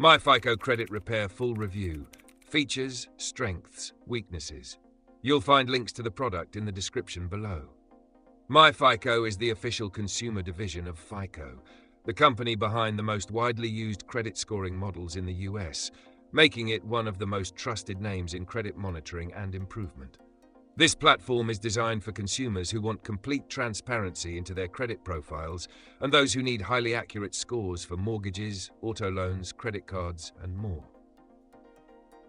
MyFICO Credit Repair Full Review. Features, strengths, weaknesses. You'll find links to the product in the description below. MyFICO is the official consumer division of FICO, the company behind the most widely used credit scoring models in the US, making it one of the most trusted names in credit monitoring and improvement. This platform is designed for consumers who want complete transparency into their credit profiles and those who need highly accurate scores for mortgages, auto loans, credit cards, and more.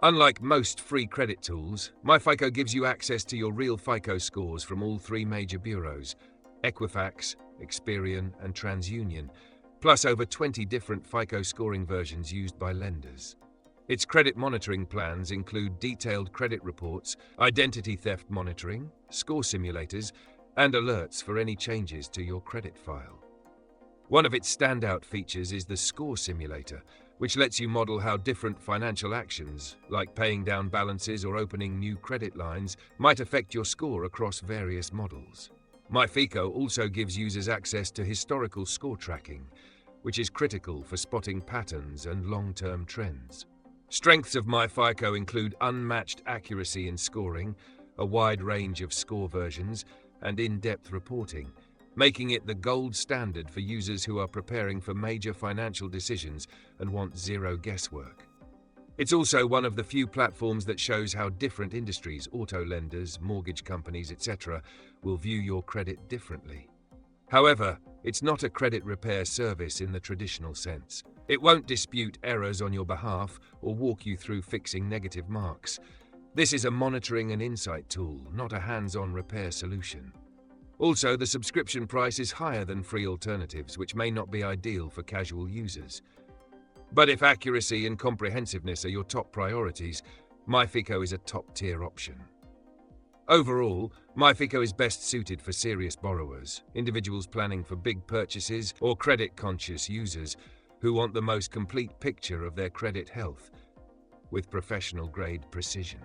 Unlike most free credit tools, MyFICO gives you access to your real FICO scores from all three major bureaus, Equifax, Experian, and TransUnion, plus over 20 different FICO scoring versions used by lenders. Its credit monitoring plans include detailed credit reports, identity theft monitoring, score simulators, and alerts for any changes to your credit file. One of its standout features is the score simulator, which lets you model how different financial actions, like paying down balances or opening new credit lines, might affect your score across various models. MyFICO also gives users access to historical score tracking, which is critical for spotting patterns and long-term trends. Strengths of MyFICO include unmatched accuracy in scoring, a wide range of score versions, and in-depth reporting, making it the gold standard for users who are preparing for major financial decisions and want zero guesswork. It's also one of the few platforms that shows how different industries, auto lenders, mortgage companies, etc., will view your credit differently. However, it's not a credit repair service in the traditional sense. It won't dispute errors on your behalf or walk you through fixing negative marks. This is a monitoring and insight tool, not a hands-on repair solution. Also, the subscription price is higher than free alternatives, which may not be ideal for casual users. But if accuracy and comprehensiveness are your top priorities, MyFICO is a top-tier option. Overall, MyFICO is best suited for serious borrowers, individuals planning for big purchases, or credit-conscious users who want the most complete picture of their credit health with professional-grade precision.